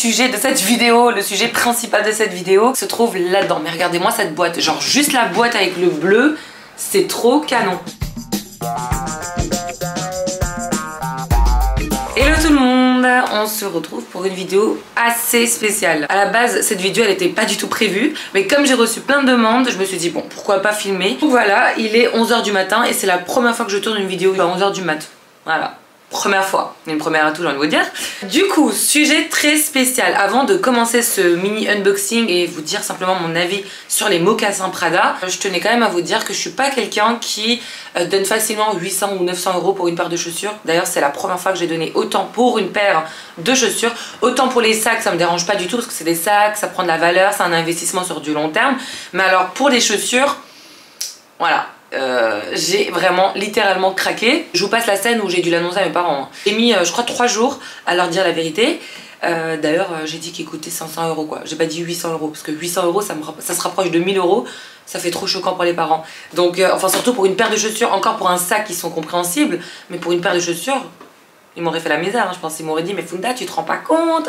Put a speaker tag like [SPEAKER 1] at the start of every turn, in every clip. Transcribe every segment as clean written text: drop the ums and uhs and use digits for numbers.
[SPEAKER 1] sujet de cette vidéo, le sujet principal de cette vidéo se trouve là-dedans. Mais regardez-moi cette boîte, genre juste la boîte avec le bleu, c'est trop canon. Hello tout le monde, on se retrouve pour une vidéo assez spéciale. À la base, cette vidéo elle était pas du tout prévue, mais comme j'ai reçu plein de demandes, je me suis dit bon, pourquoi pas filmer. Donc voilà, il est 11 h du matin et c'est la première fois que je tourne une vidéo à 11 h du mat. Voilà. Première fois, une première à tout, j'ai envie de vous dire. Du coup, sujet très spécial. Avant de commencer ce mini unboxing et vous dire simplement mon avis sur les mocassins Prada, je tenais quand même à vous dire que je suis pas quelqu'un qui donne facilement 800 ou 900 € pour une paire de chaussures. D'ailleurs, c'est la première fois que j'ai donné autant pour une paire de chaussures. Autant pour les sacs, ça me dérange pas du tout parce que c'est des sacs, ça prend de la valeur, c'est un investissement sur du long terme. Mais alors pour les chaussures, voilà. J'ai vraiment littéralement craqué. Je vous passe la scène où j'ai dû l'annoncer à mes parents. J'ai mis je crois 3 jours à leur dire la vérité. D'ailleurs j'ai dit qu'il coûtait 500 € quoi. J'ai pas dit 800 € parce que 800 € ça se rapproche de 1000 €. Ça fait trop choquant pour les parents. Donc enfin surtout pour une paire de chaussures, encore pour un sac qui sont compréhensibles, mais pour une paire de chaussures, ils m'auraient fait la misère, hein. Je pense qu'ils m'auraient dit mais Funda tu te rends pas compte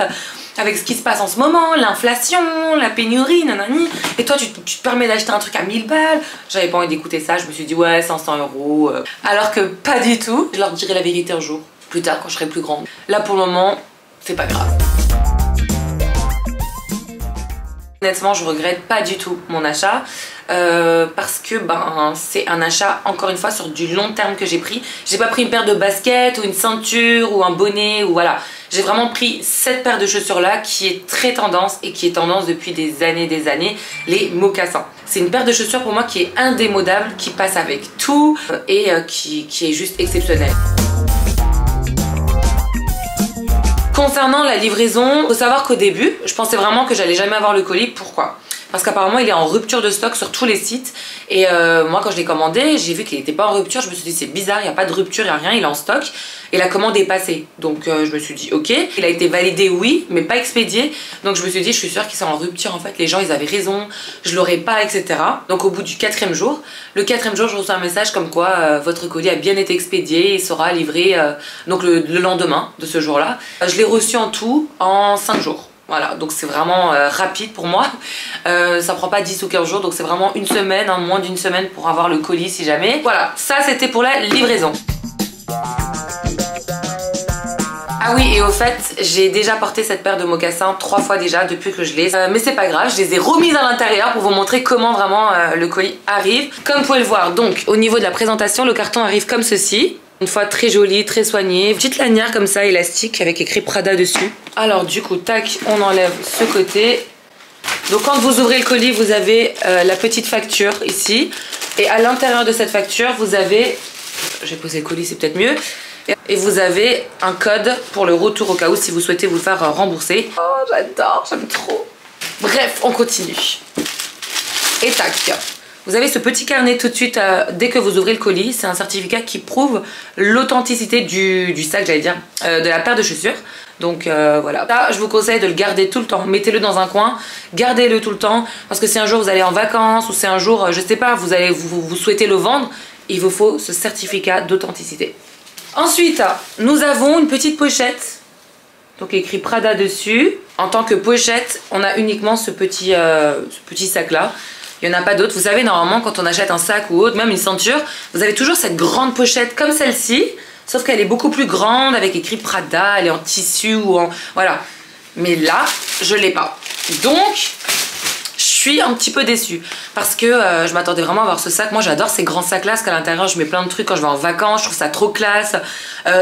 [SPEAKER 1] avec ce qui se passe en ce moment, l'inflation, la pénurie, nanani, et toi tu te permets d'acheter un truc à 1000 balles. J'avais pas envie d'écouter ça, je me suis dit ouais 500 €, alors que pas du tout. Je leur dirai la vérité un jour, plus tard quand je serai plus grande. Là pour le moment c'est pas grave. Honnêtement, je regrette pas du tout mon achat parce que ben, c'est un achat, encore une fois, sur du long terme que j'ai pris. J'ai pas pris une paire de baskets ou une ceinture ou un bonnet ou voilà. J'ai vraiment pris cette paire de chaussures là qui est très tendance et qui est tendance depuis des années, les mocassins. C'est une paire de chaussures pour moi qui est indémodable, qui passe avec tout et qui est juste exceptionnelle. Concernant la livraison, faut savoir qu'au début, je pensais vraiment que j'allais jamais avoir le colis. Pourquoi ? Parce qu'apparemment il est en rupture de stock sur tous les sites. Et moi quand je l'ai commandé, j'ai vu qu'il n'était pas en rupture. Je me suis dit c'est bizarre, il n'y a pas de rupture, il n'y a rien, il est en stock. Et la commande est passée. Donc je me suis dit ok. Il a été validé oui, mais pas expédié. Donc je me suis dit je suis sûre qu'ils sont en rupture en fait. Les gens ils avaient raison, je l'aurais pas, etc. Donc au bout du 4e jour, le 4e jour je reçois un message comme quoi votre colis a bien été expédié et sera livré donc le lendemain de ce jour-là. Je l'ai reçu en tout en 5 jours. Voilà, donc c'est vraiment rapide pour moi. Ça prend pas 10 ou 15 jours, donc c'est vraiment une semaine, hein, moins d'une semaine pour avoir le colis si jamais. Voilà, ça c'était pour la livraison. Ah oui, et au fait, j'ai déjà porté cette paire de mocassins 3 fois déjà depuis que je l'ai. Mais c'est pas grave, je les ai remises à l'intérieur pour vous montrer comment vraiment le colis arrive. Comme vous pouvez le voir, donc au niveau de la présentation, le carton arrive comme ceci. Une fois très jolie, très soignée. Petite lanière comme ça, élastique, avec écrit Prada dessus. Alors du coup, tac, on enlève ce côté. Donc quand vous ouvrez le colis, vous avez la petite facture ici. Et à l'intérieur de cette facture, vous avez... J'ai posé le colis, c'est peut-être mieux. Et vous avez un code pour le retour au cas où si vous souhaitez vous faire rembourser. Oh, j'adore, j'aime trop. Bref, on continue. Et tac. Vous avez ce petit carnet tout de suite dès que vous ouvrez le colis. C'est un certificat qui prouve l'authenticité du sac, j'allais dire, de la paire de chaussures. Donc voilà. Ça, je vous conseille de le garder tout le temps. Mettez-le dans un coin, gardez-le tout le temps. Parce que si un jour vous allez en vacances ou si un jour, je sais pas, vous souhaitez le vendre, il vous faut ce certificat d'authenticité. Ensuite, nous avons une petite pochette. Donc écrit Prada dessus. En tant que pochette, on a uniquement ce petit sac là. Il n'y en a pas d'autres. Vous savez, normalement, quand on achète un sac ou autre, même une ceinture, vous avez toujours cette grande pochette comme celle-ci. Sauf qu'elle est beaucoup plus grande, avec écrit Prada, elle est en tissu ou en... Voilà. Mais là, je l'ai pas. Donc, je suis un petit peu déçue. Parce que je m'attendais vraiment à avoir ce sac. Moi, j'adore ces grands sacs-là, parce qu'à l'intérieur, je mets plein de trucs quand je vais en vacances. Je trouve ça trop classe.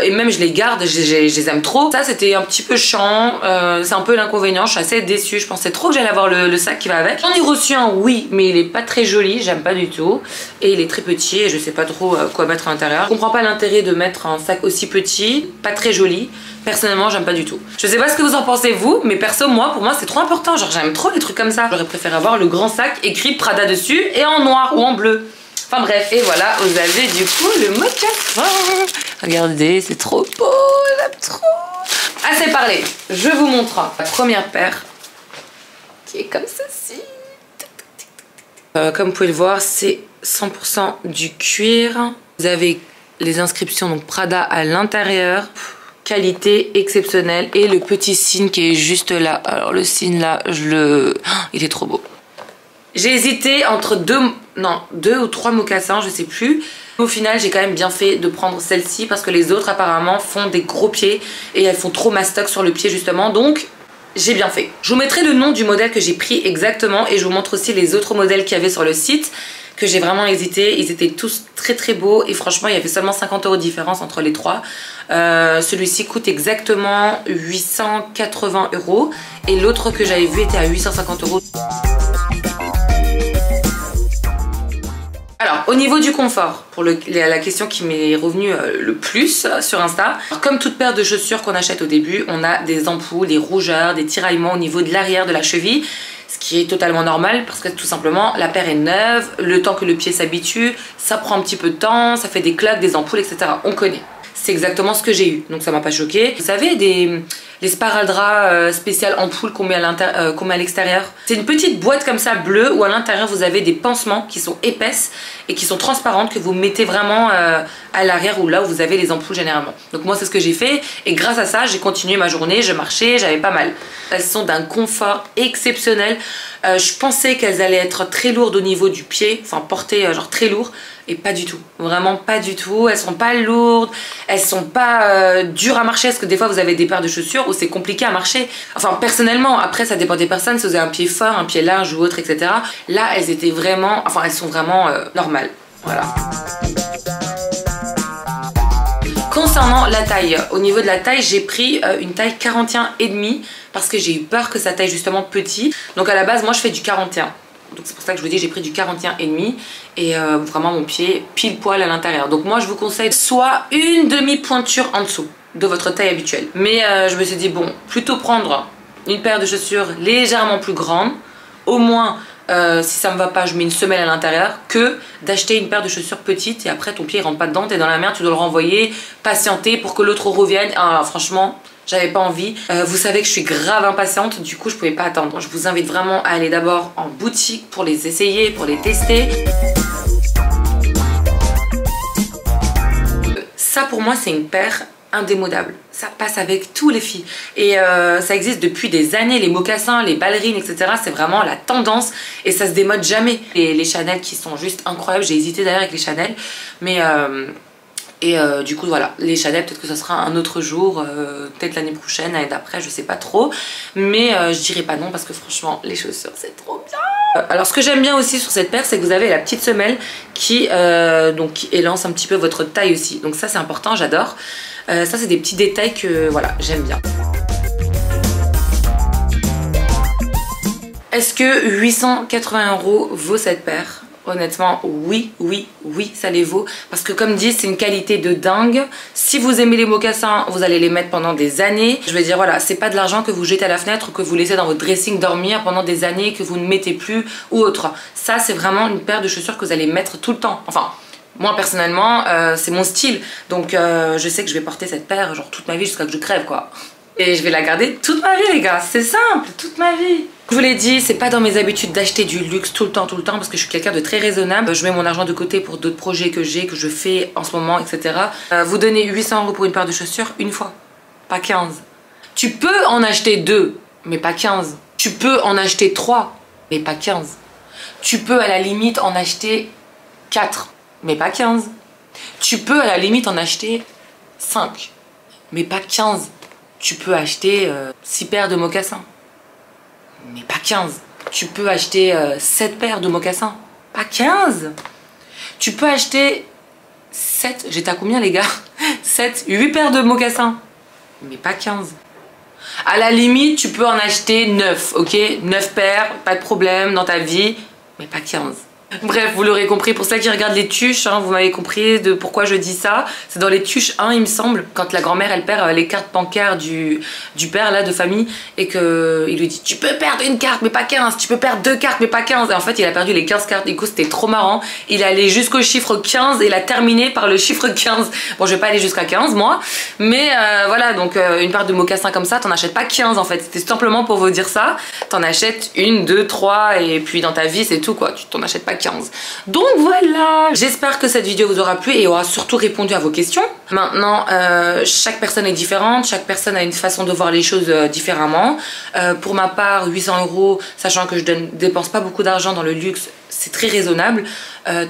[SPEAKER 1] Et même, je les garde, je les aime trop. Ça, c'était un petit peu chiant. C'est un peu l'inconvénient. Je suis assez déçue. Je pensais trop que j'allais avoir le sac qui va avec. J'en ai reçu un, oui, mais il est pas très joli. J'aime pas du tout. Et il est très petit et je sais pas trop quoi mettre à l'intérieur. Je comprends pas l'intérêt de mettre un sac aussi petit, pas très joli. Personnellement, j'aime pas du tout. Je sais pas ce que vous en pensez vous, mais perso, pour moi, c'est trop important. Genre, j'aime trop les trucs comme ça. J'aurais préféré avoir le grand sac écrit Prada dessus et en noir ou en bleu. Enfin bref, et voilà, vous avez du coup le mocassin. Regardez, c'est trop beau, j'aime trop. Assez parlé, je vous montre la première paire qui est comme ceci. Comme vous pouvez le voir, c'est 100% du cuir. Vous avez les inscriptions donc Prada à l'intérieur. qualité exceptionnelle. Et le petit signe qui est juste là. Alors le signe là, il est trop beau. J'ai hésité entre deux ou trois mocassins, je sais plus. Au final, j'ai quand même bien fait de prendre celle-ci parce que les autres apparemment font des gros pieds et elles font trop mastoc sur le pied justement. Donc j'ai bien fait. Je vous mettrai le nom du modèle que j'ai pris exactement et je vous montre aussi les autres modèles qu'il y avait sur le site que j'ai vraiment hésité. Ils étaient tous très très beaux et franchement il y avait seulement 50 € de différence entre les trois. Celui-ci coûte exactement 880 € et l'autre que j'avais vu était à 850 €. Alors, au niveau du confort, pour la question qui m'est revenue le plus sur Insta, comme toute paire de chaussures qu'on achète au début, on a des ampoules, des rougeurs, des tiraillements au niveau de l'arrière de la cheville, ce qui est totalement normal parce que tout simplement la paire est neuve, le temps que le pied s'habitue, ça prend un petit peu de temps, ça fait des claques, des ampoules, etc. On connaît. C'est exactement ce que j'ai eu, donc ça m'a pas choqué. Vous savez, les sparadraps spéciales ampoules qu'on met à l'extérieur. C'est une petite boîte comme ça bleue où à l'intérieur vous avez des pansements qui sont épaisses et qui sont transparentes que vous mettez vraiment à l'arrière ou là où vous avez les ampoules généralement. Donc moi c'est ce que j'ai fait et grâce à ça j'ai continué ma journée, je marchais, j'avais pas mal. Elles sont d'un confort exceptionnel. Je pensais qu'elles allaient être très lourdes au niveau du pied, enfin portées genre très lourd. Et pas du tout, vraiment pas du tout. Elles sont pas lourdes, elles sont pas dures à marcher parce que des fois vous avez des paires de chaussures où c'est compliqué à marcher. Enfin personnellement, après ça dépend des personnes, si vous avez un pied fort, un pied large ou autre, etc. Là elles étaient vraiment, enfin elles sont vraiment normales, voilà. Concernant la taille, au niveau de la taille, j'ai pris une taille 41,5 parce que j'ai eu peur que ça taille justement petit. Donc à la base moi je fais du 41. Donc c'est pour ça que je vous dis j'ai pris du 41,5 et vraiment mon pied pile poil à l'intérieur. Donc moi je vous conseille soit une demi-pointure en dessous de votre taille habituelle. Mais je me suis dit bon, plutôt prendre une paire de chaussures légèrement plus grande, au moins si ça me va pas je mets une semelle à l'intérieur, que d'acheter une paire de chaussures petites et après ton pied il rentre pas dedans, t'es dans la merde, tu dois le renvoyer, patienter pour que l'autre revienne. Alors franchement j'avais pas envie. Vous savez que je suis grave impatiente, du coup je pouvais pas attendre. Je vous invite vraiment à aller d'abord en boutique pour les essayer, pour les tester. Ça pour moi c'est une paire indémodable. Ça passe avec tous les filles. Et ça existe depuis des années, les mocassins, les ballerines, etc. C'est vraiment la tendance et ça se démode jamais. Et les Chanel qui sont juste incroyables. J'ai hésité d'ailleurs avec les Chanel. Mais... du coup voilà, les Chanel peut-être que ça sera un autre jour, peut-être l'année prochaine, l'année d'après, je sais pas trop. Mais je dirais pas non parce que franchement les chaussures c'est trop bien. Alors ce que j'aime bien aussi sur cette paire c'est que vous avez la petite semelle qui élance un petit peu votre taille aussi. Donc ça c'est important, j'adore. Ça c'est des petits détails que voilà, j'aime bien. Est-ce que 880 € vaut cette paire ? Honnêtement, oui, ça les vaut. Parce que comme dit, c'est une qualité de dingue. Si vous aimez les mocassins, vous allez les mettre pendant des années. Je veux dire, voilà, c'est pas de l'argent que vous jetez à la fenêtre ou que vous laissez dans votre dressing dormir pendant des années que vous ne mettez plus ou autre. Ça, c'est vraiment une paire de chaussures que vous allez mettre tout le temps. Enfin, moi personnellement, c'est mon style. Donc, je sais que je vais porter cette paire genre toute ma vie jusqu'à que je crève, quoi. Et je vais la garder toute ma vie, les gars. C'est simple, toute ma vie. Je vous l'ai dit, c'est pas dans mes habitudes d'acheter du luxe tout le temps, parce que je suis quelqu'un de très raisonnable. Je mets mon argent de côté pour d'autres projets que j'ai, que je fais en ce moment, etc. Vous donnez 800 € pour une paire de chaussures une fois, pas 15. Tu peux en acheter 2, mais pas 15. Tu peux en acheter 3, mais pas 15. Tu peux à la limite en acheter 4, mais pas 15. Tu peux à la limite en acheter 5, mais pas 15. Tu peux acheter 6 paires de mocassins, mais pas 15. Tu peux acheter 7 paires de mocassins, pas 15. Tu peux acheter 7, j'étais à combien les gars? 7, 8 paires de mocassins, mais pas 15. À la limite, tu peux en acheter 9, ok? 9 paires, pas de problème dans ta vie, mais pas 15. Bref, vous l'aurez compris, pour celles qui regardent les tuches, hein, vous m'avez compris de pourquoi je dis ça. C'est dans les tuches 1, il me semble, quand la grand-mère elle perd les cartes bancaires du père là de famille et que il lui dit tu peux perdre une carte mais pas 15, tu peux perdre 2 cartes mais pas 15. Et en fait il a perdu les 15 cartes, du coup c'était trop marrant. Il est allé jusqu'au chiffre 15 et il a terminé par le chiffre 15. Bon je vais pas aller jusqu'à 15 moi, mais voilà, donc une paire de mocassins comme ça t'en achètes pas 15 en fait. C'était simplement pour vous dire ça. T'en achètes 1, 2, 3 et puis dans ta vie c'est tout quoi. Tu t'en achètes pas 15. Donc voilà, j'espère que cette vidéo vous aura plu et aura surtout répondu à vos questions. Maintenant, chaque personne est différente, chaque personne a une façon de voir les choses différemment. Pour ma part, 800 €, sachant que je dépense pas beaucoup d'argent dans le luxe, c'est très raisonnable.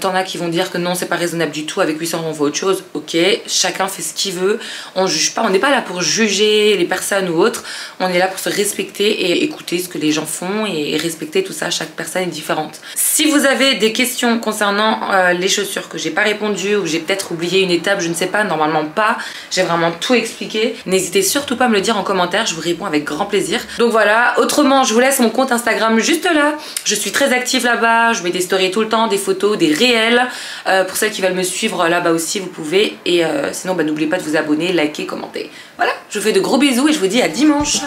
[SPEAKER 1] T'en as qui vont dire que non, c'est pas raisonnable du tout, avec 800 € on fait autre chose. Ok, chacun fait ce qu'il veut, on juge pas, on n'est pas là pour juger les personnes ou autres, on est là pour se respecter et écouter ce que les gens font et respecter tout ça. Chaque personne est différente. Si vous avez des questions concernant les chaussures que j'ai pas répondu ou que j'ai peut-être oublié une étape, je ne sais pas, normalement pas, j'ai vraiment tout expliqué, n'hésitez surtout pas à me le dire en commentaire, je vous réponds avec grand plaisir. Donc voilà, autrement je vous laisse mon compte Instagram juste là, je suis très active là-bas, je mets des stories tout le temps, des photos, des réels. Pour celles qui veulent me suivre là-bas aussi, vous pouvez. Et sinon, n'oubliez pas de vous abonner, liker, commenter. Voilà, je vous fais de gros bisous et je vous dis à dimanche.